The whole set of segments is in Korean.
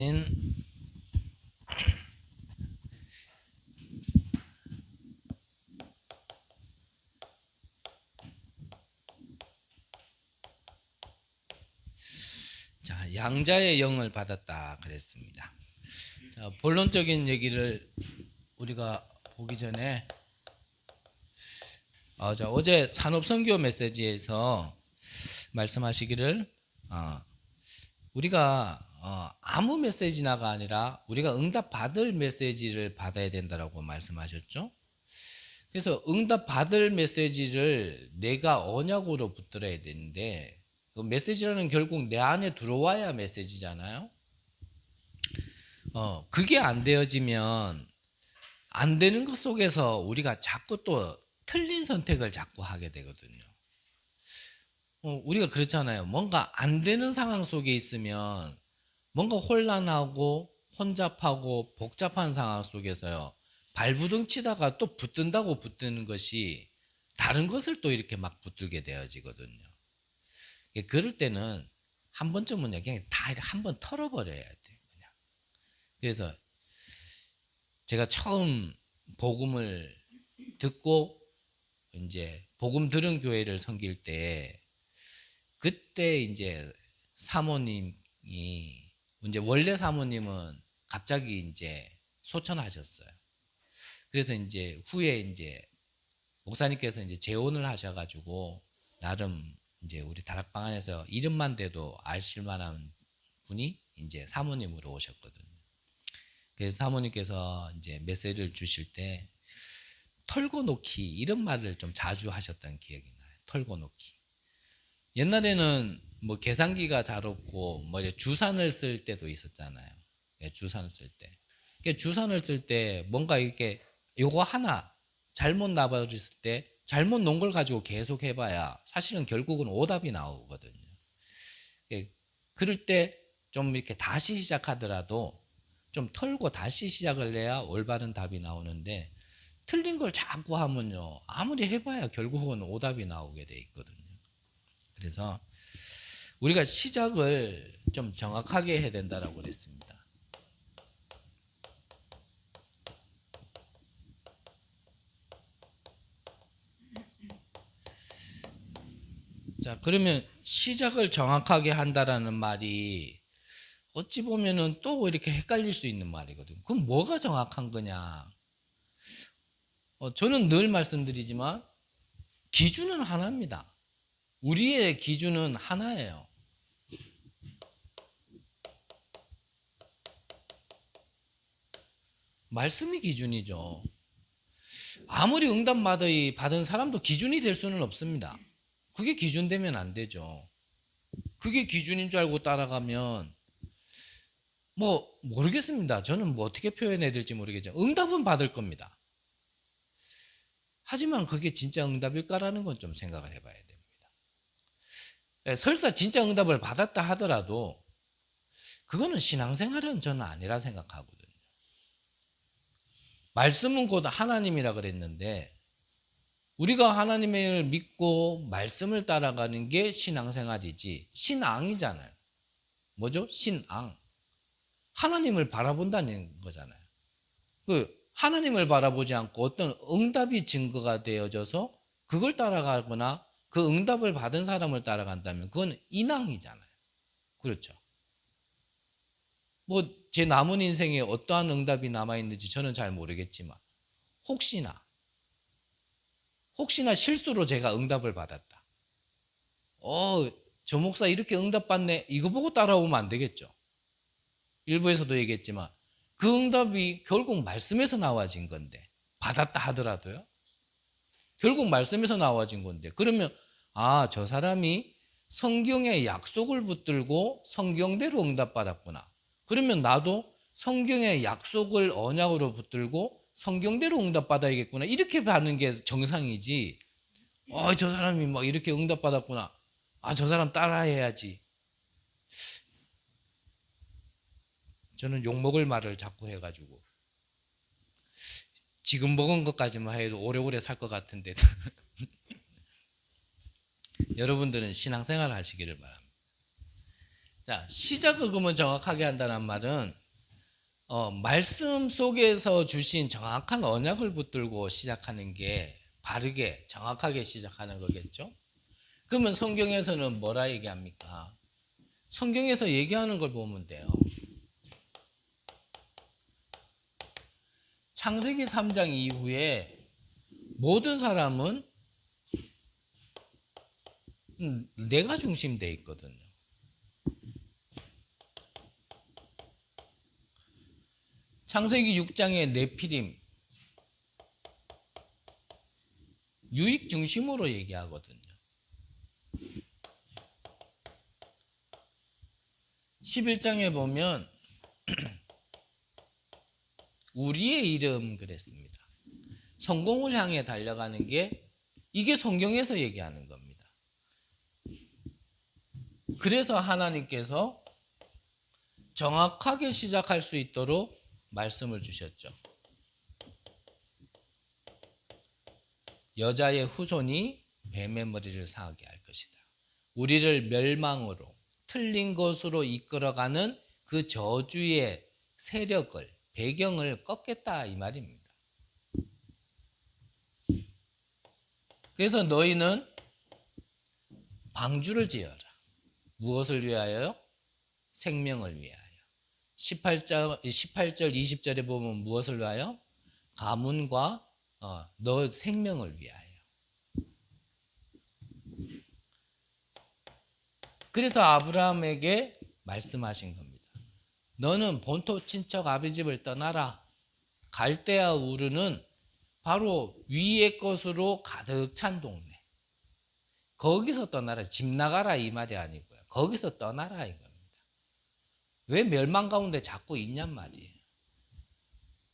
자, 양자의 영을 받았다 그랬습니다. 자, 본론적인 얘기를 우리가 보기 전에 어제 산업선교 메시지에서 말씀하시기를 우리가 아무 메시지나가 아니라 우리가 응답받을 메시지를 받아야 된다라고 말씀하셨죠. 그래서 응답받을 메시지를 내가 언약으로 붙들어야 되는데, 그 메시지라는 결국 내 안에 들어와야 메시지잖아요. 그게 안 되어지면 안 되는 것 속에서 우리가 자꾸 또 틀린 선택을 자꾸 하게 되거든요. 우리가 그렇잖아요. 뭔가 안 되는 상황 속에 있으면 뭔가 혼란하고 혼잡하고 복잡한 상황 속에서요, 발부둥 치다가 또 붙든다고 붙드는 것이 다른 것을 또 이렇게 막 붙들게 되어지거든요. 그럴 때는 한 번쯤은 그냥 다 한 번 털어버려야 돼요. 그냥. 그래서 제가 처음 복음을 듣고 이제 복음 들은 교회를 섬길 때, 그때 이제 사모님이 이제 원래 사모님은 갑자기 이제 소천하셨어요. 그래서 이제 후에 이제 목사님께서 이제 재혼을 하셔가지고 나름 이제 우리 다락방 안에서 이름만 대도 아실 만한 분이 이제 사모님으로 오셨거든요. 그래서 사모님께서 이제 메시지를 주실 때 털고 놓기 이런 말을 좀 자주 하셨던 기억이 나요. 털고 놓기. 옛날에는 뭐 계산기가 잘 없고 뭐 주산을 쓸 때도 있었잖아요. 주산을 쓸 때. 주산을 쓸 때 뭔가 이렇게 요거 하나 잘못 놔버렸을 때 잘못 놓은 걸 가지고 계속 해봐야 사실은 결국은 오답이 나오거든요. 그럴 때 좀 이렇게 다시 시작하더라도 좀 털고 다시 시작을 해야 올바른 답이 나오는데, 틀린 걸 자꾸 하면요, 아무리 해봐야 결국은 오답이 나오게 돼 있거든요. 그래서 우리가 시작을 좀 정확하게 해야 된다라고 그랬습니다. 자, 그러면 시작을 정확하게 한다라는 말이 어찌 보면은 또 이렇게 헷갈릴 수 있는 말이거든요. 그럼 뭐가 정확한 거냐? 저는 늘 말씀드리지만 기준은 하나입니다. 우리의 기준은 하나예요. 말씀이 기준이죠. 아무리 응답 받은 사람도 기준이 될 수는 없습니다. 그게 기준 되면 안 되죠. 그게 기준인 줄 알고 따라가면 뭐 모르겠습니다. 저는 뭐 어떻게 표현해야 될지 모르겠지만 응답은 받을 겁니다. 하지만 그게 진짜 응답일까라는 건 좀 생각을 해봐야 됩니다. 설사 진짜 응답을 받았다 하더라도 그거는 신앙생활은 저는 아니라 생각하거든요. 말씀은 곧 하나님이라 그랬는데, 우리가 하나님을 믿고 말씀을 따라가는 게 신앙생활이지 신앙이잖아요. 뭐죠? 신앙. 하나님을 바라본다는 거잖아요. 하나님을 바라보지 않고 어떤 응답이 증거가 되어져서 그걸 따라가거나 그 응답을 받은 사람을 따라간다면 그건 인왕이잖아요. 그렇죠. 뭐 제 남은 인생에 어떠한 응답이 남아있는지 저는 잘 모르겠지만 혹시나 실수로 제가 응답을 받았다. 저 목사 이렇게 응답 받네. 이거 보고 따라오면 안 되겠죠. 일부에서도 얘기했지만 그 응답이 결국 말씀에서 나와진 건데, 받았다 하더라도요, 결국 말씀에서 나와진 건데, 그러면 저 사람이 성경의 약속을 붙들고 성경대로 응답받았구나. 그러면 나도 성경의 약속을 언약으로 붙들고 성경대로 응답받아야겠구나. 이렇게 받는 게 정상이지. 저 사람이 막 이렇게 응답받았구나. 저 사람 따라해야지. 저는 욕먹을 말을 자꾸 해가지고 지금 먹은 것까지만 해도 오래오래 살 것 같은데 여러분들은 신앙생활 하시기를 바랍니다. 자, 시작을 그러면 정확하게 한다는 말은 말씀 속에서 주신 정확한 언약을 붙들고 시작하는 게 바르게 정확하게 시작하는 거겠죠. 그러면 성경에서는 뭐라 얘기합니까? 성경에서 얘기하는 걸 보면 돼요. 창세기 3장 이후에 모든 사람은 내가 중심되어 있거든요. 창세기 6장의 네피림 유익 중심으로 얘기하거든요. 11장에 보면 우리의 이름 그랬습니다. 성공을 향해 달려가는 게 이게 성경에서 얘기하는 겁니다. 그래서 하나님께서 정확하게 시작할 수 있도록 말씀을 주셨죠. 여자의 후손이 뱀의 머리를 상하게 할 것이다. 우리를 멸망으로 틀린 것으로 이끌어가는 그 저주의 세력을 배경을 꺾겠다 이 말입니다. 그래서 너희는 방주를 지어라. 무엇을 위하여요? 생명을 위하여. 18절 20절에 보면 무엇을 위하여? 가문과 너 생명을 위하여. 그래서 아브라함에게 말씀하신 겁니다. 너는 본토 친척 아비 집을 떠나라. 갈대아 우르는 바로 위의 것으로 가득 찬 동네. 거기서 떠나라. 집 나가라 이 말이 아니고요. 거기서 떠나라 이겁니다. 왜 멸망 가운데 자꾸 있냔 말이에요.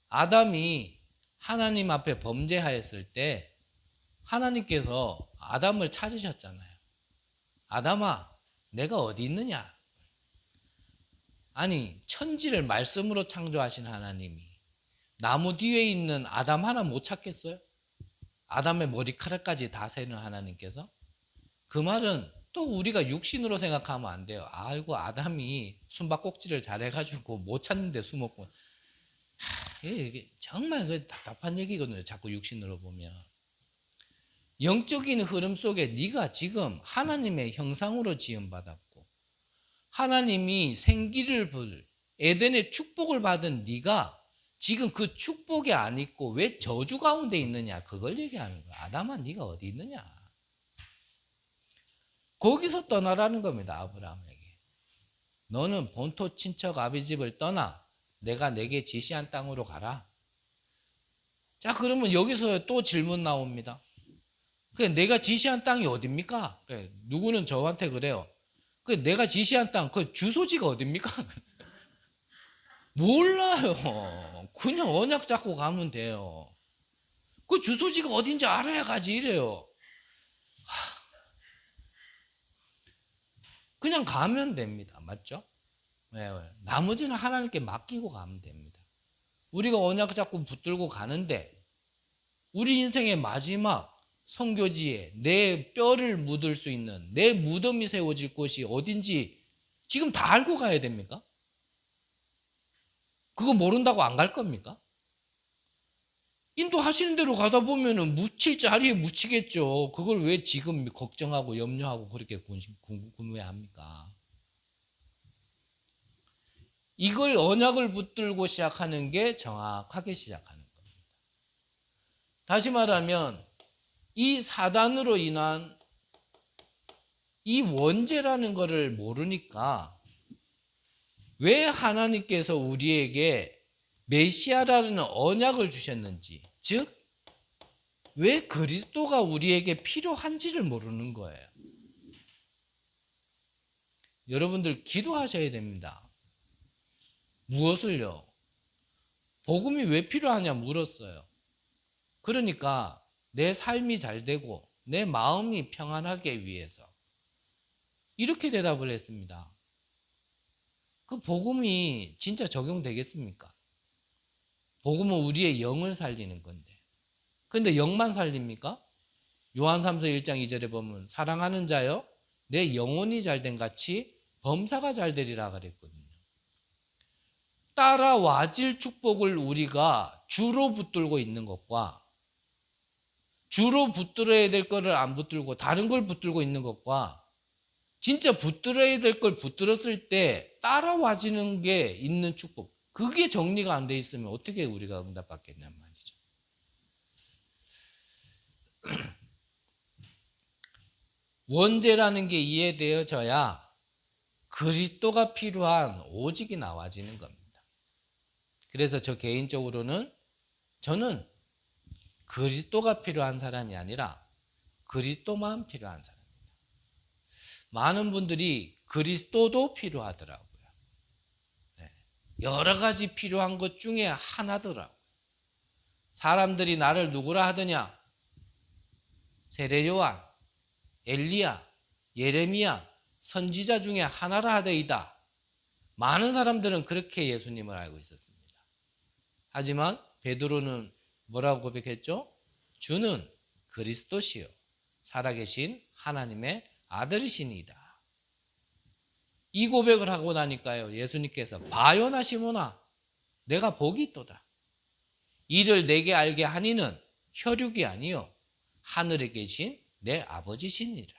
아담이 하나님 앞에 범죄하였을 때 하나님께서 아담을 찾으셨잖아요. 아담아, 내가 어디 있느냐? 아니, 천지를 말씀으로 창조하신 하나님이 나무 뒤에 있는 아담 하나 못 찾겠어요? 아담의 머리카락까지 다 세는 하나님께서? 그 말은 또 우리가 육신으로 생각하면 안 돼요. 아이고, 아담이 숨바꼭질을 잘해가지고 못 찾는데 숨었고. 이게 정말 답답한 얘기거든요. 자꾸 육신으로 보면. 영적인 흐름 속에 네가 지금 하나님의 형상으로 지음받았고 하나님이 생기를 에덴의 축복을 받은 네가 지금 그 축복에 안 있고 왜 저주 가운데 있느냐, 그걸 얘기하는 거야. 아담아, 네가 어디 있느냐. 거기서 떠나라는 겁니다. 아브라함에게. 너는 본토 친척 아비 집을 떠나 내가 내게 지시한 땅으로 가라. 자, 그러면 여기서 또 질문 나옵니다. 내가 지시한 땅이 어딥니까? 누구는 저한테 그래요. 내가 지시한 땅, 그 주소지가 어딥니까? 몰라요. 그냥 언약 잡고 가면 돼요. 그 주소지가 어딘지 알아야 가지 이래요. 그냥 가면 됩니다. 맞죠? 네, 나머지는 하나님께 맡기고 가면 됩니다. 우리가 언약 잡고 붙들고 가는데 우리 인생의 마지막 선교지에 내 뼈를 묻을 수 있는 내 무덤이 세워질 곳이 어딘지 지금 다 알고 가야 됩니까? 그거 모른다고 안 갈 겁니까? 인도하시는 대로 가다 보면은 묻힐 자리에 묻히겠죠. 그걸 왜 지금 걱정하고 염려하고 그렇게 궁금해합니까? 이걸 언약을 붙들고 시작하는 게 정확하게 시작하는 겁니다. 다시 말하면 이 사단으로 인한 이 원죄라는 것을 모르니까 왜 하나님께서 우리에게 메시아라는 언약을 주셨는지, 즉 왜 그리스도가 우리에게 필요한지를 모르는 거예요. 여러분들 기도하셔야 됩니다. 무엇을요? 복음이 왜 필요하냐 물었어요. 그러니까 내 삶이 잘 되고 내 마음이 평안하게 위해서 이렇게 대답을 했습니다. 그 복음이 진짜 적용되겠습니까? 복음은 우리의 영을 살리는 건데. 근데 영만 살립니까? 요한 3서 1장 2절에 보면 사랑하는 자여 내 영혼이 잘된 같이 범사가 잘 되리라 그랬거든요. 따라와질 축복을 우리가 주로 붙들고 있는 것과 주로 붙들어야 될 거를 안 붙들고 다른 걸 붙들고 있는 것과 진짜 붙들어야 될 걸 붙들었을 때 따라와지는 게 있는 축복, 그게 정리가 안 돼 있으면 어떻게 우리가 응답받겠냔 말이죠. 원죄라는 게 이해되어져야 그리스도가 필요한 오직이 나와지는 겁니다. 그래서 저 개인적으로는 저는 그리스도가 필요한 사람이 아니라 그리스도만 필요한 사람입니다. 많은 분들이 그리스도도 필요하더라고요. 네. 여러 가지 필요한 것 중에 하나더라고요. 사람들이 나를 누구라 하더냐? 세례 요한, 엘리야, 예레미야, 선지자 중에 하나라 하더이다. 많은 사람들은 그렇게 예수님을 알고 있었습니다. 하지만 베드로는 뭐라고 고백했죠? 주는 그리스도시요 살아계신 하나님의 아들이시니이다. 이 고백을 하고 나니까요, 예수님께서 바요나 시몬아 내가 복이 있도다. 이를 내게 알게 하니는 혈육이 아니요 하늘에 계신 내 아버지시니라.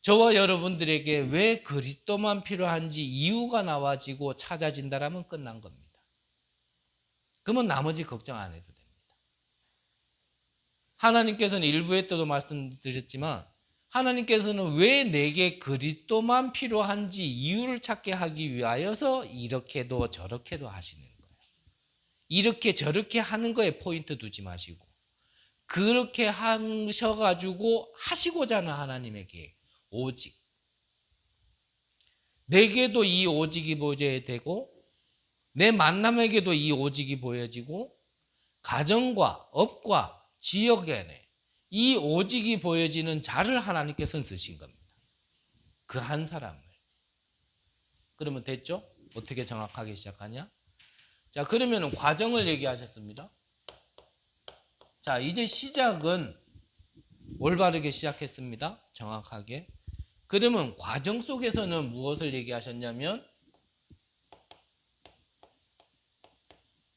저와 여러분들에게 왜 그리스도만 필요한지 이유가 나와지고 찾아진다라면 끝난 겁니다. 그러면 나머지 걱정 안 해도 됩니다. 하나님께서는 일부에 때도 말씀드렸지만 하나님께서는 왜 내게 그리스도만 필요한지 이유를 찾게 하기 위하여서 이렇게도 저렇게도 하시는 거예요. 이렇게 저렇게 하는 거에 포인트 두지 마시고 그렇게 하셔가지고 하시고자 하는 하나님의 계획, 오직 내게도 이 오직이 보여야 되고 내 만남에게도 이 오직이 보여지고 가정과 업과 지역에 이 오직이 보여지는 자를 하나님께서는 쓰신 겁니다. 그 한 사람을. 그러면 됐죠? 어떻게 정확하게 시작하냐? 자, 그러면 과정을 얘기하셨습니다. 자, 이제 시작은 올바르게 시작했습니다. 정확하게. 그러면 과정 속에서는 무엇을 얘기하셨냐면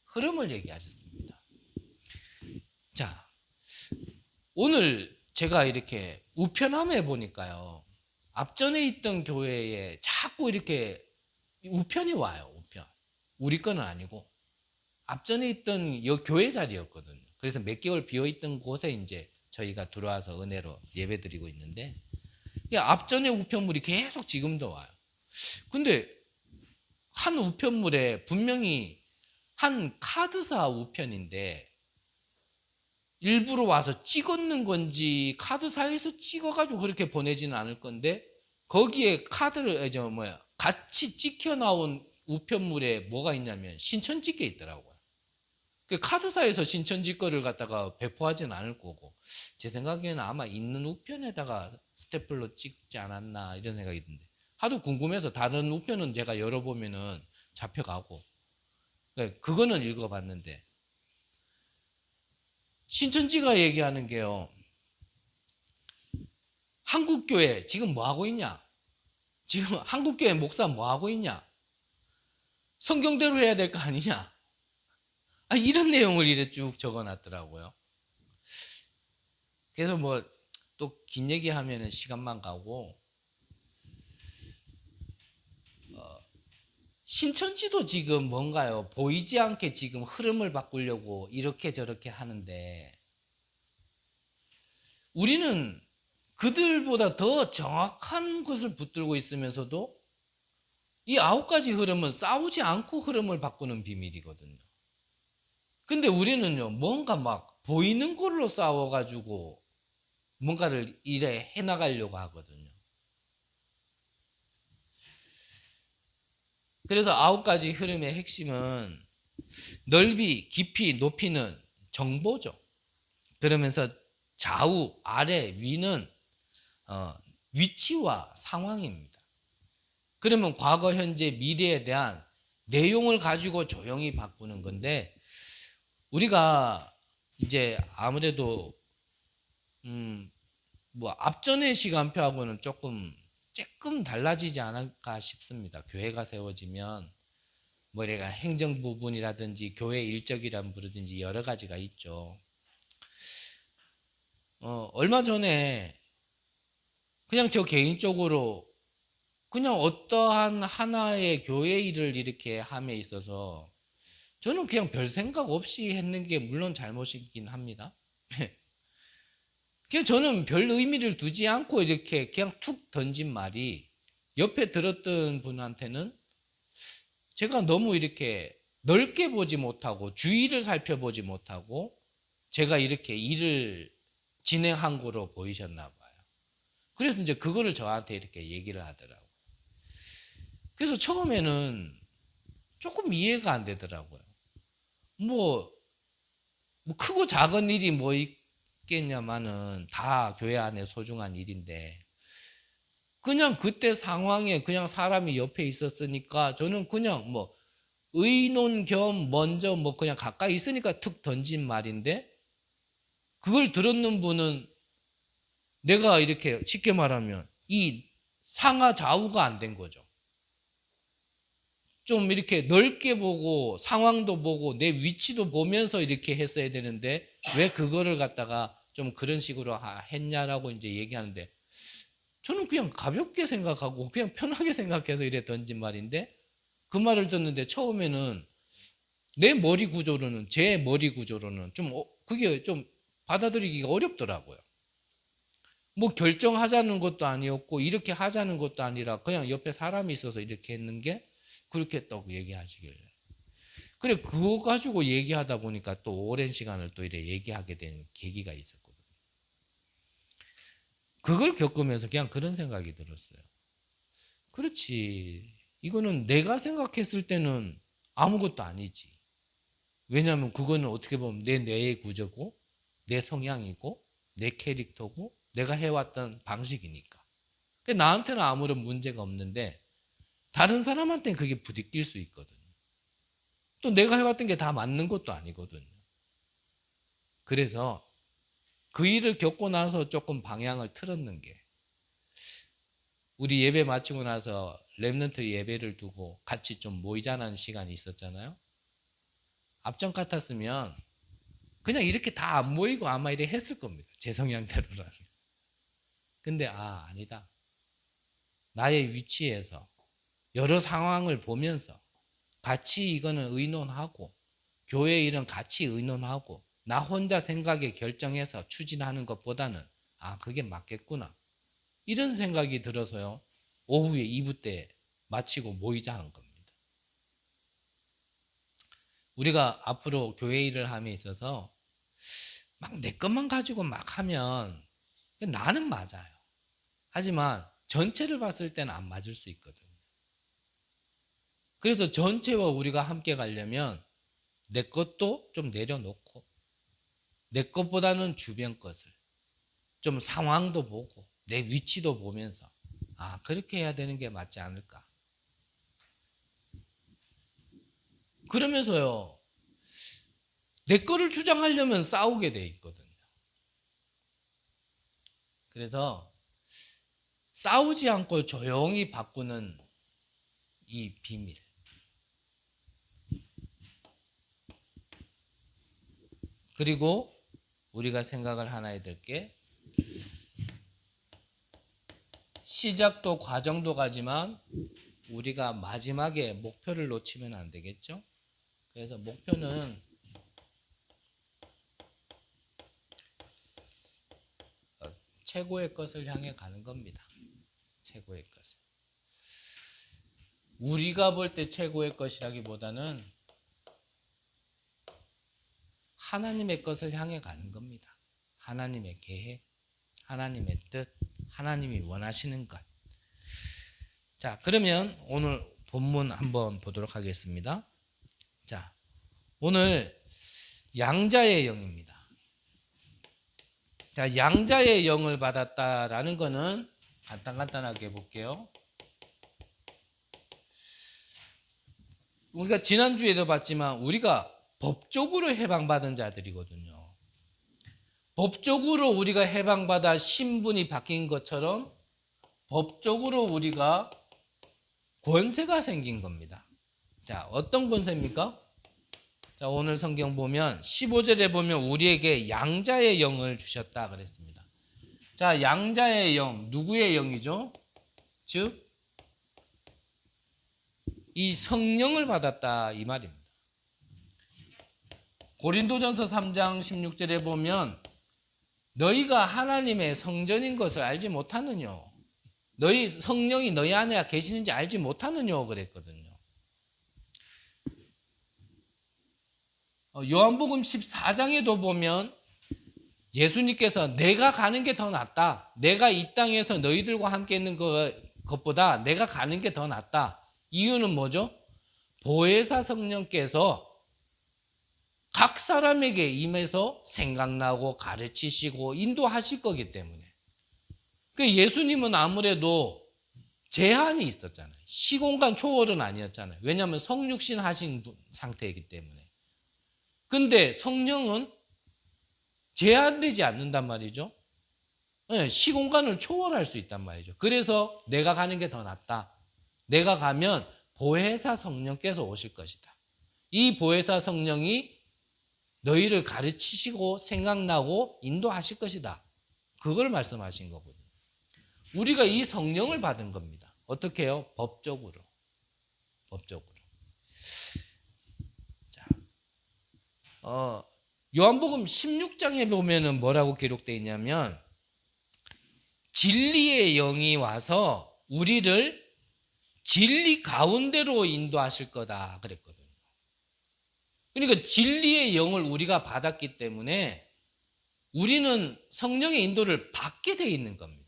흐름을 얘기하셨습니다. 자, 오늘 제가 이렇게 우편함에 보니까요, 앞전에 있던 교회에 자꾸 이렇게 우편이 와요. 우편. 우리 거는 아니고 앞전에 있던 교회 자리였거든요. 그래서 몇 개월 비어있던 곳에 이제 저희가 들어와서 은혜로 예배드리고 있는데 앞전에 우편물이 계속 지금도 와요. 근데 한 우편물에 분명히 한 카드사 우편인데 일부러 와서 찍었는 건지 카드사에서 찍어가지고 그렇게 보내지는 않을 건데 거기에 카드를 같이 찍혀 나온 우편물에 뭐가 있냐면 신천지 게 있더라고요. 그 카드사에서 신천지 거를 갖다가 배포하지는 않을 거고 제 생각에는 아마 있는 우편에다가 스테플러 찍지 않았나 이런 생각이 드는데 하도 궁금해서 다른 우편은 제가 열어보면은 잡혀가고 그거는 읽어봤는데 신천지가 얘기하는 게요, 한국교회 지금 뭐하고 있냐? 지금 한국교회 목사 뭐하고 있냐? 성경대로 해야 될 거 아니냐? 이런 내용을 이래 쭉 적어놨더라고요. 그래서 뭐 또 긴 얘기하면 시간만 가고 신천지도 지금 뭔가요? 보이지 않게 지금 흐름을 바꾸려고 이렇게 저렇게 하는데 우리는 그들보다 더 정확한 것을 붙들고 있으면서도 이 9가지 흐름은 싸우지 않고 흐름을 바꾸는 비밀이거든요. 근데 우리는요, 뭔가 막 보이는 걸로 싸워가지고 뭔가를 이래 해나가려고 하거든요. 그래서 9가지 흐름의 핵심은 넓이, 깊이, 높이는 정보죠. 그러면서 좌우, 아래, 위는 위치와 상황입니다. 그러면 과거, 현재, 미래에 대한 내용을 가지고 조용히 바꾸는 건데 우리가 이제 아무래도 뭐 앞전의 시간표하고는 조금 달라지지 않을까 싶습니다. 교회가 세워지면 뭐 내가 행정 부분이라든지 교회 일적이란 부르든지 여러 가지가 있죠. 얼마 전에 그냥 저 개인적으로 그냥 어떠한 하나의 교회 일을 이렇게 함에 있어서 저는 그냥 별 생각 없이 했는 게 물론 잘못이긴 합니다. 그냥 저는 별 의미를 두지 않고 이렇게 그냥 툭 던진 말이 옆에 들었던 분한테는 제가 너무 이렇게 넓게 보지 못하고 주위를 살펴보지 못하고 제가 이렇게 일을 진행한 거로 보이셨나 봐요. 그래서 이제 그거를 저한테 이렇게 얘기를 하더라고요. 그래서 처음에는 조금 이해가 안 되더라고요. 뭐 크고 작은 일이 뭐 있겠냐마는 다 교회 안에 소중한 일인데 그냥 그때 상황에 그냥 사람이 옆에 있었으니까 저는 그냥 뭐 의논 겸 먼저 뭐 그냥 가까이 있으니까 툭 던진 말인데 그걸 들었는 분은 내가 이렇게 쉽게 말하면 이 상하 좌우가 안 된 거죠. 좀 이렇게 넓게 보고 상황도 보고 내 위치도 보면서 이렇게 했어야 되는데 왜 그거를 갖다가 좀 그런 식으로 했냐라고 이제 얘기하는데 저는 그냥 가볍게 생각하고 그냥 편하게 생각해서 이래 던진 말인데 그 말을 듣는데 처음에는 내 머리 구조로는 제 머리 구조로는 좀 그게 좀 받아들이기가 어렵더라고요. 뭐 결정하자는 것도 아니었고 이렇게 하자는 것도 아니라 그냥 옆에 사람이 있어서 이렇게 했는 게 그렇게 했다고 얘기하시길래 그래 그거 가지고 얘기하다 보니까 또 오랜 시간을 또 이래 얘기하게 된 계기가 있었거든요. 그걸 겪으면서 그냥 그런 생각이 들었어요. 그렇지 이거는 내가 생각했을 때는 아무것도 아니지. 왜냐하면 그거는 어떻게 보면 내 뇌의 구조고 내 성향이고 내 캐릭터고 내가 해왔던 방식이니까 나한테는 아무런 문제가 없는데 다른 사람한테는 그게 부딪힐 수 있거든요. 또 내가 해왔던 게 다 맞는 것도 아니거든요. 그래서 그 일을 겪고 나서 조금 방향을 틀었는 게 우리 예배 마치고 나서 렘넌트 예배를 두고 같이 좀 모이자는 시간이 있었잖아요. 앞전 같았으면 그냥 이렇게 다 안 모이고 아마 이래 했을 겁니다. 제 성향대로라면. 근데 아니다. 나의 위치에서 여러 상황을 보면서 같이 이거는 의논하고 교회 일은 같이 의논하고 나 혼자 생각에 결정해서 추진하는 것보다는 그게 맞겠구나. 이런 생각이 들어서요. 오후에 2부 때 마치고 모이자 한 겁니다. 우리가 앞으로 교회 일을 함에 있어서 막 내 것만 가지고 막 하면 나는 맞아요. 하지만 전체를 봤을 때는 안 맞을 수 있거든요. 그래서 전체와 우리가 함께 가려면 내 것도 좀 내려놓고 내 것보다는 주변 것을 좀 상황도 보고 내 위치도 보면서 그렇게 해야 되는 게 맞지 않을까. 그러면서요. 내 거를 주장하려면 싸우게 돼 있거든요. 그래서 싸우지 않고 조용히 바꾸는 이 비밀. 그리고 우리가 생각을 하나 해야 될 게 시작도 과정도 가지만 우리가 마지막에 목표를 놓치면 안 되겠죠? 그래서 목표는 최고의 것을 향해 가는 겁니다. 최고의 것을. 우리가 볼 때 최고의 것이라기보다는 하나님의 것을 향해 가는 겁니다. 하나님의 계획, 하나님의 뜻, 하나님이 원하시는 것. 자, 그러면 오늘 본문 한번 보도록 하겠습니다. 자, 오늘 양자의 영입니다. 자, 양자의 영을 받았다라는 거는 간단하게 볼게요. 우리가 지난주에도 봤지만 우리가 법적으로 해방받은 자들이거든요. 법적으로 우리가 해방받아 신분이 바뀐 것처럼 법적으로 우리가 권세가 생긴 겁니다. 자, 어떤 권세입니까? 자, 오늘 성경 보면 15절에 보면 우리에게 양자의 영을 주셨다 그랬습니다. 자, 양자의 영, 누구의 영이죠? 즉, 이 성령을 받았다 이 말입니다. 고린도전서 3장 16절에 보면 너희가 하나님의 성전인 것을 알지 못하느뇨. 너희 성령이 너희 안에 계시는지 알지 못하느뇨 그랬거든요. 요한복음 14장에도 보면 예수님께서 내가 가는 게 더 낫다. 내가 이 땅에서 너희들과 함께 있는 것보다 내가 가는 게 더 낫다. 이유는 뭐죠? 보혜사 성령께서 각 사람에게 임해서 생각나고 가르치시고 인도하실 거기 때문에. 예수님은 아무래도 제한이 있었잖아요. 시공간 초월은 아니었잖아요. 왜냐하면 성육신 하신 상태이기 때문에. 근데 성령은 제한되지 않는단 말이죠. 시공간을 초월할 수 있단 말이죠. 그래서 내가 가는 게 더 낫다. 내가 가면 보혜사 성령께서 오실 것이다. 이 보혜사 성령이 너희를 가르치시고 생각나고 인도하실 것이다. 그걸 말씀하신 거거든요. 우리가 이 성령을 받은 겁니다. 어떻게 해요? 법적으로. 법적으로. 자, 요한복음 16장에 보면은 뭐라고 기록되어 있냐면 진리의 영이 와서 우리를 진리 가운데로 인도하실 거다 그랬거든요. 그러니까 진리의 영을 우리가 받았기 때문에 우리는 성령의 인도를 받게 되어 있는 겁니다.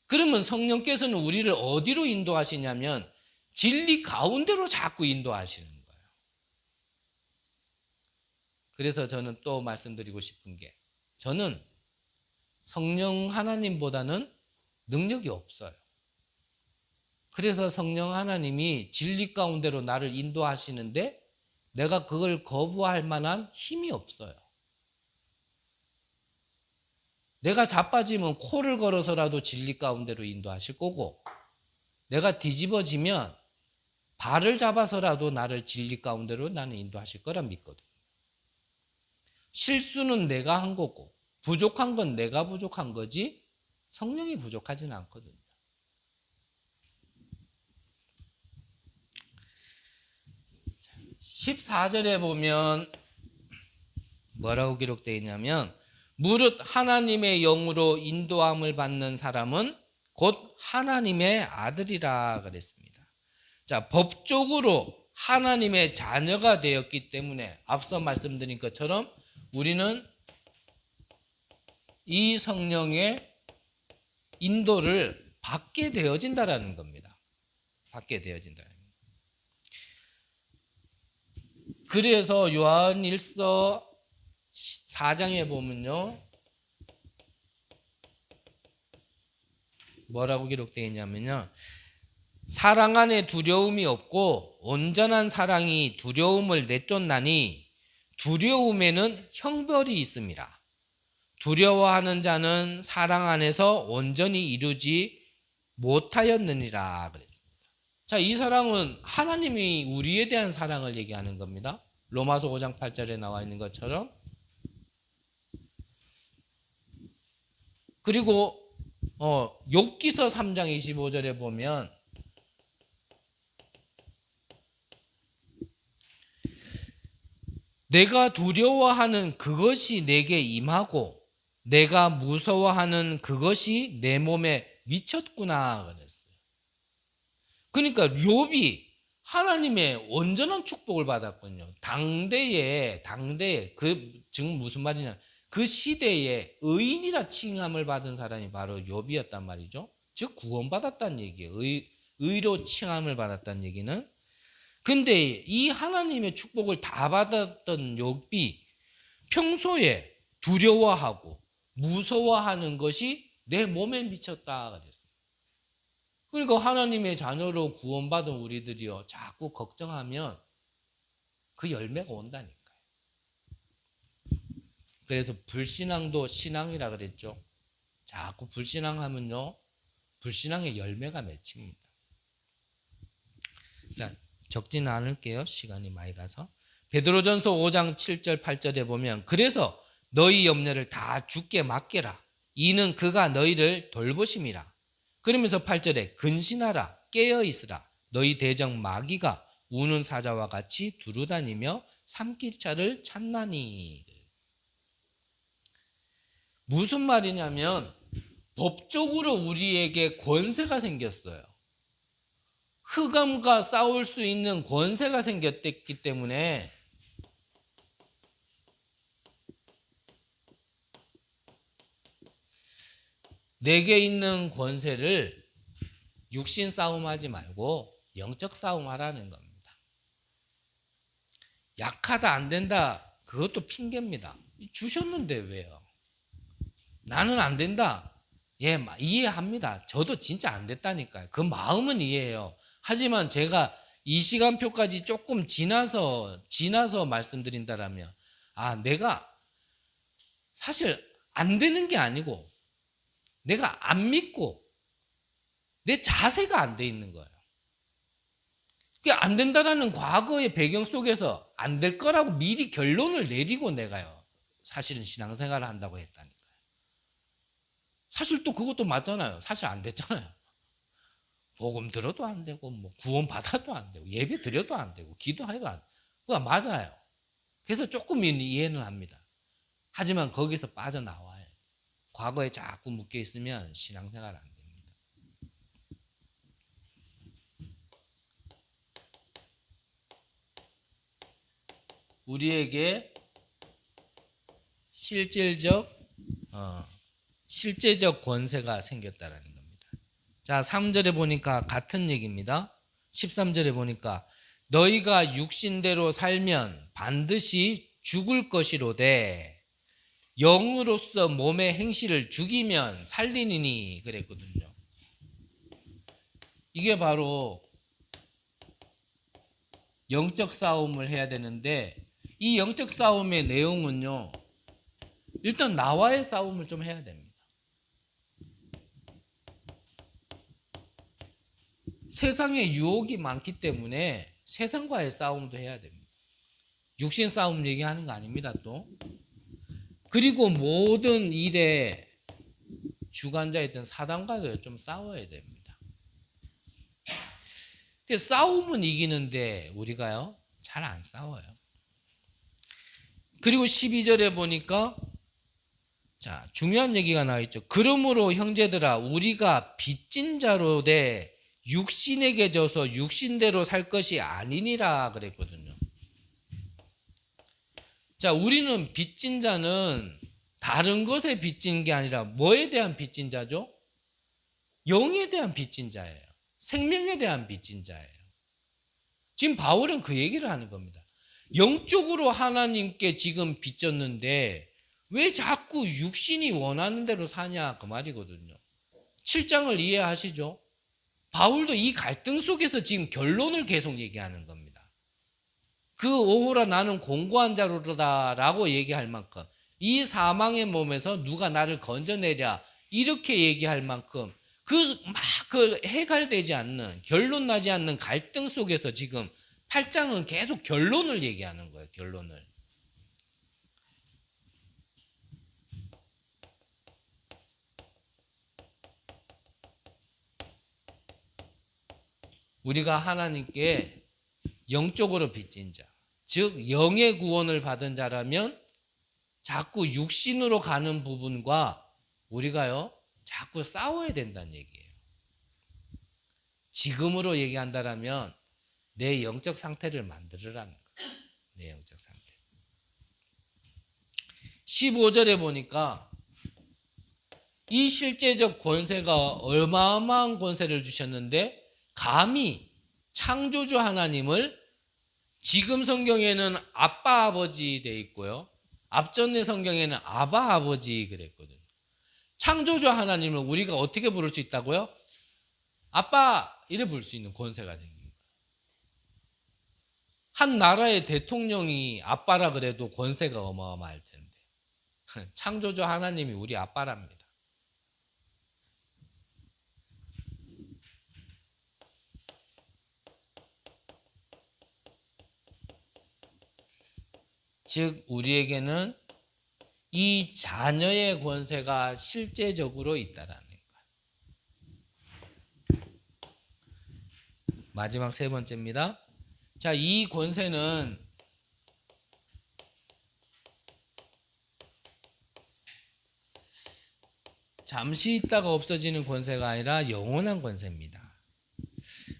그러면 성령께서는 우리를 어디로 인도하시냐면 진리 가운데로 자꾸 인도하시는 거예요. 그래서 저는 또 말씀드리고 싶은 게 저는 성령 하나님보다는 능력이 없어요. 그래서 성령 하나님이 진리 가운데로 나를 인도하시는데 내가 그걸 거부할 만한 힘이 없어요. 내가 자빠지면 코를 걸어서라도 진리 가운데로 인도하실 거고 내가 뒤집어지면 발을 잡아서라도 나를 진리 가운데로 나는 인도하실 거라 믿거든요. 실수는 내가 한 거고 부족한 건 내가 부족한 거지 성령이 부족하지는 않거든요. 14절에 보면 뭐라고 기록되어 있냐면 무릇 하나님의 영으로 인도함을 받는 사람은 곧 하나님의 아들이라 그랬습니다. 자, 법적으로 하나님의 자녀가 되었기 때문에 앞서 말씀드린 것처럼 우리는 이 성령의 인도를 받게 되어진다라는 겁니다. 받게 되어진다는 겁니다. 그래서 요한일서 4장에 보면요. 뭐라고 기록되어 있냐면요. 사랑 안에 두려움이 없고 온전한 사랑이 두려움을 내쫓나니 두려움에는 형벌이 있습니다. 두려워하는 자는 사랑 안에서 온전히 이루지 못하였느니라 그랬습니다. 자, 이 사랑은 하나님이 우리에 대한 사랑을 얘기하는 겁니다. 로마서 5장 8절에 나와 있는 것처럼. 그리고 욥기서 3장 25절에 보면 내가 두려워하는 그것이 내게 임하고 내가 무서워하는 그것이 내 몸에 미쳤구나 그랬어요. 그러니까 욥이 하나님의 온전한 축복을 받았거든요. 당대에 즉 무슨 말이냐? 그 시대에 의인이라 칭함을 받은 사람이 바로 욥이었단 말이죠. 즉 구원받았다는 얘기예요. 의로 칭함을 받았다는 얘기는. 근데 이 하나님의 축복을 다 받았던 욥이 평소에 두려워하고 무서워하는 것이 내 몸에 미쳤다 그랬어요. 그러니까 하나님의 자녀로 구원받은 우리들이요 자꾸 걱정하면 그 열매가 온다니까요. 그래서 불신앙도 신앙이라 그랬죠. 자꾸 불신앙하면요, 불신앙의 열매가 맺힙니다. 자, 적지는 않을게요. 시간이 많이 가서. 베드로전서 5장 7절 8절에 보면 그래서 너희 염려를 다 주께 맡겨라. 이는 그가 너희를 돌보심이라. 그러면서 8절에 근신하라 깨어 있으라. 너희 대적 마귀가 우는 사자와 같이 두루다니며 삼키차를 찾나니. 무슨 말이냐면 법적으로 우리에게 권세가 생겼어요. 흑암과 싸울 수 있는 권세가 생겼기 때문에 내게 있는 권세를 육신 싸움하지 말고 영적 싸움하라는 겁니다. 약하다 안 된다 그것도 핑계입니다. 주셨는데 왜요? 나는 안 된다. 예, 이해합니다. 저도 진짜 안 됐다니까요. 그 마음은 이해해요. 하지만 제가 이 시간표까지 조금 지나서 말씀드린다라면 내가 사실 안 되는 게 아니고 내가 안 믿고 내 자세가 안 돼 있는 거예요. 그게 안 된다라는 과거의 배경 속에서 안 될 거라고 미리 결론을 내리고 내가요. 사실은 신앙생활을 한다고 했다니까요. 사실 또 그것도 맞잖아요. 사실 안 됐잖아요. 복음 들어도 안 되고 뭐 구원 받아도 안 되고 예배 드려도 안 되고 기도해도 안 되고 그거 맞아요. 그래서 조금 이해는 합니다. 하지만 거기서 빠져나와요. 과거에 자꾸 묶여 있으면 신앙생활 안 됩니다. 우리에게 실제적 권세가 생겼다라는 겁니다. 자, 3절에 보니까 같은 얘기입니다. 13절에 보니까 너희가 육신대로 살면 반드시 죽을 것이로되 영으로서 몸의 행실을 죽이면 살리니니 그랬거든요. 이게 바로 영적 싸움을 해야 되는데 이 영적 싸움의 내용은요. 일단 나와의 싸움을 좀 해야 됩니다. 세상에 유혹이 많기 때문에 세상과의 싸움도 해야 됩니다. 육신 싸움 얘기하는 거 아닙니다. 또 그리고 모든 일에 주관자였던 사단과도 좀 싸워야 됩니다. 싸움은 이기는데 우리가요 잘 안 싸워요. 그리고 12절에 보니까 자 중요한 얘기가 나와 있죠. 그러므로 형제들아 우리가 빚진 자로 돼 육신에게 져서 육신대로 살 것이 아니니라 그랬거든요. 자, 우리는 빚진 자는 다른 것에 빚진 게 아니라 뭐에 대한 빚진 자죠? 영에 대한 빚진 자예요. 생명에 대한 빚진 자예요. 지금 바울은 그 얘기를 하는 겁니다. 영적으로 하나님께 지금 빚졌는데 왜 자꾸 육신이 원하는 대로 사냐 그 말이거든요. 7장을 이해하시죠? 바울도 이 갈등 속에서 지금 결론을 계속 얘기하는 겁니다. 그 오호라 나는 공고한 자로다라고 얘기할 만큼 이 사망의 몸에서 누가 나를 건져내랴 이렇게 얘기할 만큼 그 해갈되지 않는 결론 나지 않는 갈등 속에서 지금 8장은 계속 결론을 얘기하는 거예요. 결론을. 우리가 하나님께 영적으로 빚진 자, 즉 영의 구원을 받은 자라면 자꾸 육신으로 가는 부분과 우리가요 자꾸 싸워야 된다는 얘기예요. 지금으로 얘기한다라면 내 영적 상태를 만들으라는 거예요. 내 영적 상태. 15절에 보니까 이 실제적 권세가 어마어마한 권세를 주셨는데 감히 창조주 하나님을 지금 성경에는 아빠 아버지 돼 있고요. 앞전의 성경에는 아바 아버지 그랬거든요. 창조주 하나님을 우리가 어떻게 부를 수 있다고요? 아빠 이래 부를 수 있는 권세가 생긴 거예요. 한 나라의 대통령이 아빠라 그래도 권세가 어마어마할 텐데. 창조주 하나님이 우리 아빠랍니다. 즉 우리에게는 이 자녀의 권세가 실제적으로 있다라는 거예요. 마지막 세 번째입니다. 자, 이 권세는 잠시 있다가 없어지는 권세가 아니라 영원한 권세입니다.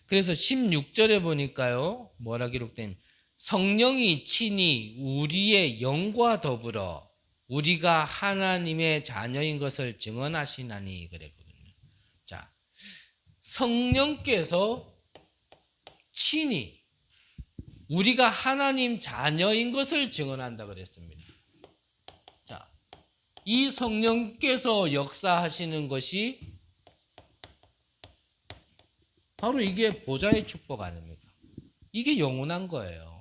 그래서 16절에 보니까요, 뭐라 기록된 성령이 친히 우리의 영과 더불어 우리가 하나님의 자녀인 것을 증언하시나니 그랬거든요. 자, 성령께서 친히 우리가 하나님 자녀인 것을 증언한다 그랬습니다. 자, 이 성령께서 역사하시는 것이 바로 이게 보좌의 축복 아닙니까? 이게 영원한 거예요.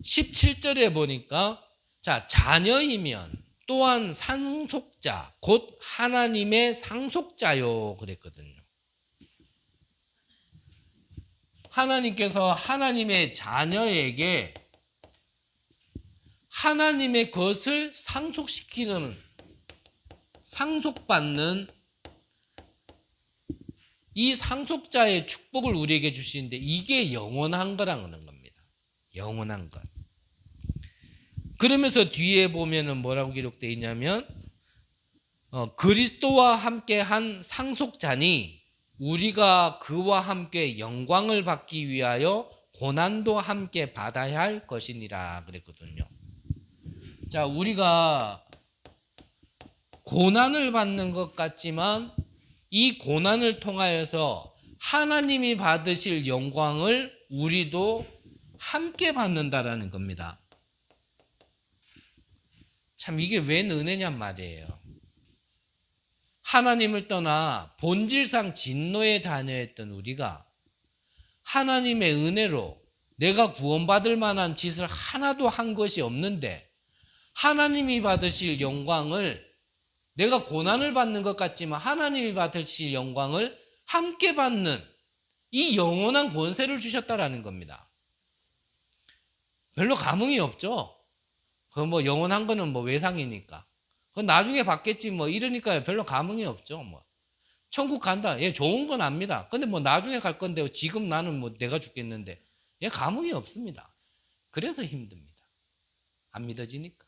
17절에 보니까 자, 자녀이면 또한 상속자, 곧 하나님의 상속자요 그랬거든요. 하나님께서 하나님의 자녀에게 하나님의 것을 상속시키는, 상속받는 이 상속자의 축복을 우리에게 주시는데 이게 영원한 거라는 겁니다. 영원한 것. 그러면서 뒤에 보면은 뭐라고 기록되어 있냐면 그리스도와 함께 한 상속자니 우리가 그와 함께 영광을 받기 위하여 고난도 함께 받아야 할 것이니라 그랬거든요. 자, 우리가 고난을 받는 것 같지만 이 고난을 통하여서 하나님이 받으실 영광을 우리도 함께 받는다라는 겁니다. 참 이게 웬 은혜냔 말이에요. 하나님을 떠나 본질상 진노의 자녀였던 우리가 하나님의 은혜로 내가 구원받을 만한 짓을 하나도 한 것이 없는데 하나님이 받으실 영광을, 내가 고난을 받는 것 같지만 하나님이 받으실 영광을 함께 받는 이 영원한 권세를 주셨다라는 겁니다. 별로 감흥이 없죠? 그 뭐 영원한 거는 뭐 외상이니까. 그건 나중에 받겠지 뭐 이러니까 별로 감흥이 없죠. 뭐 천국 간다. 예, 좋은 건 압니다. 근데 뭐 나중에 갈 건데 지금 나는 뭐 내가 죽겠는데 예, 감흥이 없습니다. 그래서 힘듭니다. 안 믿어지니까.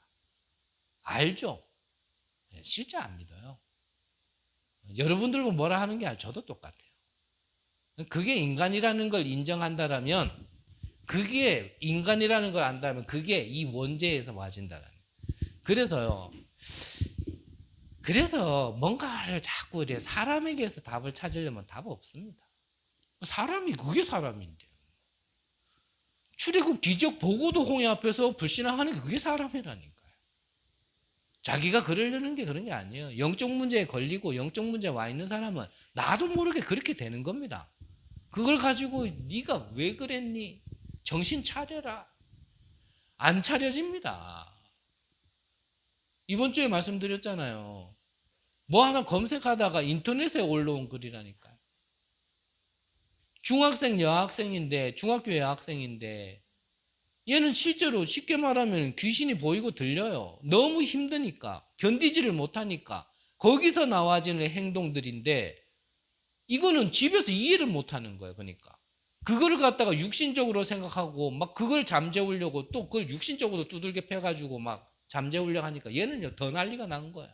알죠? 예, 실제 안 믿어요. 여러분들도 뭐라 하는 게 아니라 저도 똑같아요. 그게 인간이라는 걸 인정한다라면, 그게 인간이라는 걸 안다면 그게 이 원죄에서 맞은다라는. 그래서요. 그래서 뭔가를 자꾸 이제 사람에게서 답을 찾으려면 답 없습니다. 사람이 그게 사람인데. 출애굽 기적 보고도 홍해 앞에서 불신앙하는 게 그게 사람이라니까요. 자기가 그러려는 게 그런 게 아니에요. 영적 문제에 걸리고 영적 문제에 와 있는 사람은 나도 모르게 그렇게 되는 겁니다. 그걸 가지고 네가 왜 그랬니? 정신 차려라. 안 차려집니다. 이번 주에 말씀드렸잖아요. 뭐 하나 검색하다가 인터넷에 올라온 글이라니까요. 중학생 여학생인데, 중학교 여학생인데 얘는 실제로 쉽게 말하면 귀신이 보이고 들려요. 너무 힘드니까, 견디지를 못하니까 거기서 나와지는 행동들인데 이거는 집에서 이해를 못하는 거예요. 그러니까 그거를 갖다가 육신적으로 생각하고 막 그걸 잠재우려고 또 그걸 육신적으로 두들겨 패가지고 막 잠재우려고 하니까 얘는요 더 난리가 난 거예요.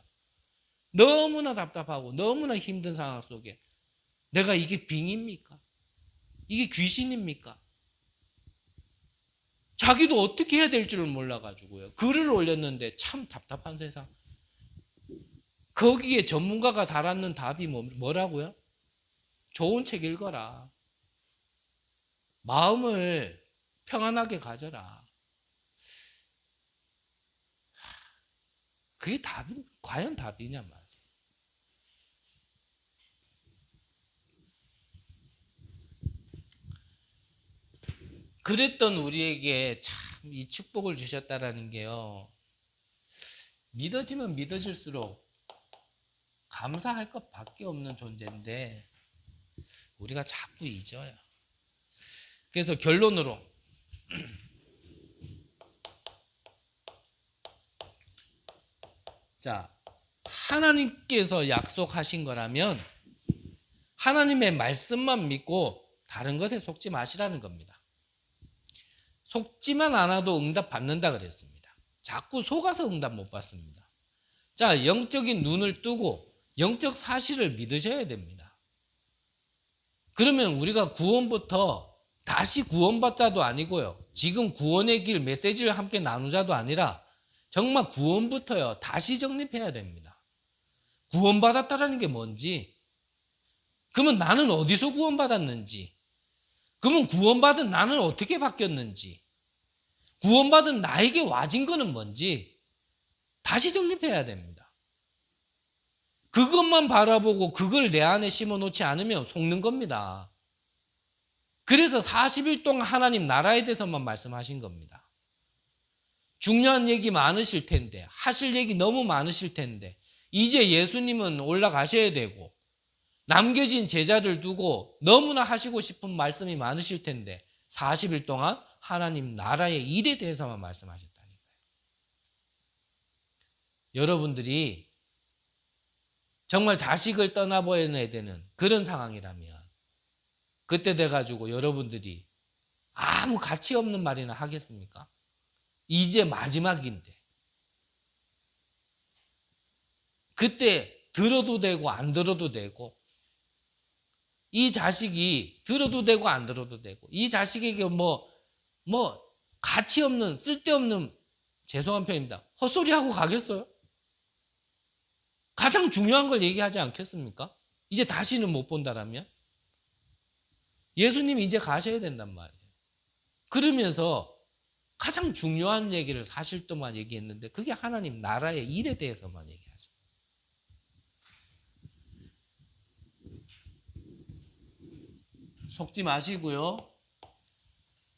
너무나 답답하고 너무나 힘든 상황 속에 내가 이게 빙입니까? 이게 귀신입니까? 자기도 어떻게 해야 될 줄을 몰라가지고요. 글을 올렸는데 참 답답한 세상. 거기에 전문가가 달았는 답이 뭐라고요? 좋은 책 읽어라. 마음을 평안하게 가져라. 그게 과연 답이냐 말이에요. 그랬던 우리에게 참 이 축복을 주셨다라는 게요. 믿어지면 믿어질수록 감사할 것밖에 없는 존재인데 우리가 자꾸 잊어요. 그래서 결론으로 자, 하나님께서 약속하신 거라면 하나님의 말씀만 믿고 다른 것에 속지 마시라는 겁니다. 속지만 않아도 응답 받는다 그랬습니다. 자꾸 속아서 응답 못 받습니다. 자, 영적인 눈을 뜨고 영적 사실을 믿으셔야 됩니다. 그러면 우리가 구원부터 다시 구원받자도 아니고요. 지금 구원의 길 메시지를 함께 나누자도 아니라 정말 구원부터요. 다시 정립해야 됩니다. 구원받았다라는 게 뭔지, 그러면 나는 어디서 구원받았는지, 그러면 구원받은 나는 어떻게 바뀌었는지, 구원받은 나에게 와진 거는 뭔지 다시 정립해야 됩니다. 그것만 바라보고 그걸 내 안에 심어놓지 않으면 속는 겁니다. 그래서 40일 동안 하나님 나라에 대해서만 말씀하신 겁니다. 중요한 얘기 많으실 텐데, 하실 얘기 너무 많으실 텐데, 이제 예수님은 올라가셔야 되고 남겨진 제자를 두고 너무나 하시고 싶은 말씀이 많으실 텐데 40일 동안 하나님 나라의 일에 대해서만 말씀하셨다니까요. 여러분들이 정말 자식을 떠나보내야 되는 그런 상황이라면 그때 돼가지고 여러분들이 아무 가치 없는 말이나 하겠습니까? 이제 마지막인데 그때 들어도 되고 안 들어도 되고, 이 자식이 들어도 되고 안 들어도 되고, 이 자식에게 뭐 가치 없는 쓸데없는, 죄송한 표현입니다, 헛소리하고 가겠어요? 가장 중요한 걸 얘기하지 않겠습니까? 이제 다시는 못 본다라면 예수님이 이제 가셔야 된단 말이에요. 그러면서 가장 중요한 얘기를 40일 동안 얘기했는데 그게 하나님 나라의 일에 대해서만 얘기하세요. 속지 마시고요.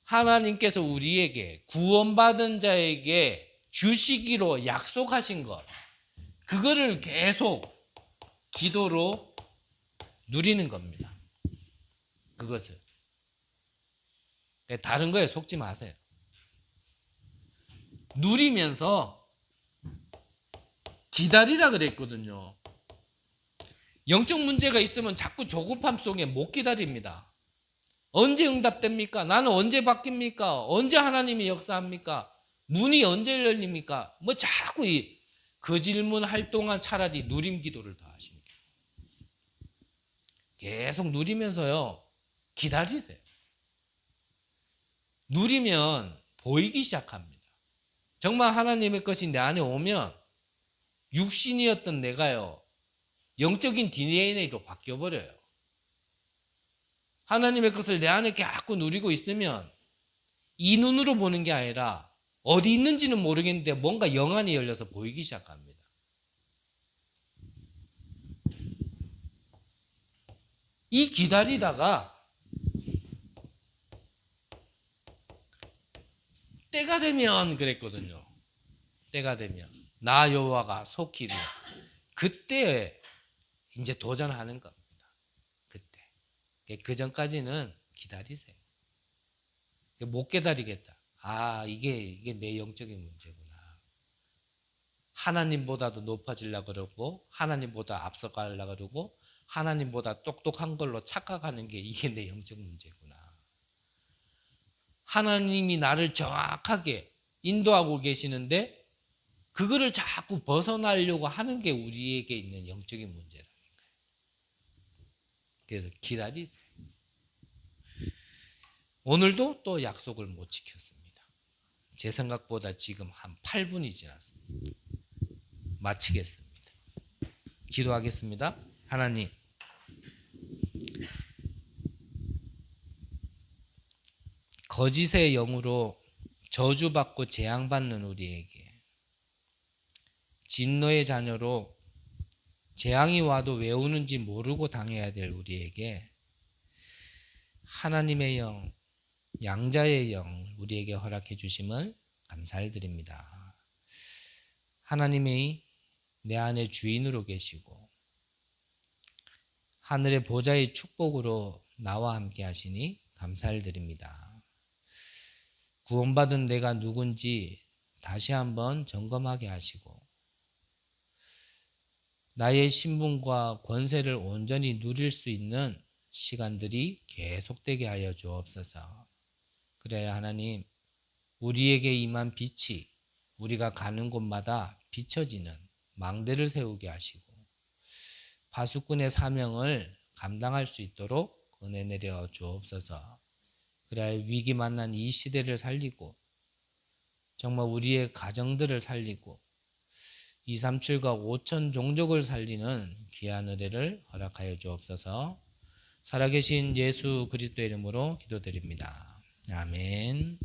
하나님께서 우리에게 구원받은 자에게 주시기로 약속하신 것, 그거를 계속 기도로 누리는 겁니다. 그것을. 다른 거에 속지 마세요. 누리면서 기다리라 그랬거든요. 영적 문제가 있으면 자꾸 조급함 속에 못 기다립니다. 언제 응답됩니까? 나는 언제 바뀝니까? 언제 하나님이 역사합니까? 문이 언제 열립니까? 뭐 자꾸 그 질문 할 동안 차라리 누림 기도를 더 하시는 거예요. 계속 누리면서요, 기다리세요. 누리면 보이기 시작합니다. 정말 하나님의 것이 내 안에 오면 육신이었던 내가요, 영적인 DNA로 바뀌어버려요. 하나님의 것을 내 안에 자꾸 누리고 있으면 이 눈으로 보는 게 아니라 어디 있는지는 모르겠는데 뭔가 영안이 열려서 보이기 시작합니다. 이 기다리다가 때가 되면 그랬거든요. 때가 되면 나 여호와가 속히 이르, 그때 이제 도전하는 겁니다. 그때. 그 전까지는 기다리세요. 못 기다리겠다. 아, 이게 내 영적인 문제구나. 하나님보다도 높아지려고 그러고 하나님보다 앞서가려고 그러고 하나님보다 똑똑한 걸로 착각하는 게 이게 내 영적 문제구나. 하나님이 나를 정확하게 인도하고 계시는데 그거를 자꾸 벗어나려고 하는 게 우리에게 있는 영적인 문제라는 거예요. 그래서 기다리세요. 오늘도 또 약속을 못 지켰습니다. 제 생각보다 지금 한 8분이 지났습니다. 마치겠습니다. 기도하겠습니다. 하나님, 거짓의 영으로 저주받고 재앙받는 우리에게, 진노의 자녀로 재앙이 와도 왜 오는지 모르고 당해야 될 우리에게 하나님의 영, 양자의 영 우리에게 허락해 주심을 감사를 드립니다. 하나님의 내 안에 주인으로 계시고 하늘의 보좌의 축복으로 나와 함께 하시니 감사를 드립니다. 구원받은 내가 누군지 다시 한번 점검하게 하시고 나의 신분과 권세를 온전히 누릴 수 있는 시간들이 계속되게 하여 주옵소서. 그래야 하나님, 우리에게 임한 빛이 우리가 가는 곳마다 비춰지는 망대를 세우게 하시고 파수꾼의 사명을 감당할 수 있도록 은혜 내려 주옵소서. 그래야 위기 만난 이 시대를 살리고 정말 우리의 가정들을 살리고 237과 5천 종족을 살리는 귀한 은혜를 허락하여 주옵소서. 살아계신 예수 그리스도의 이름으로 기도드립니다. 아멘.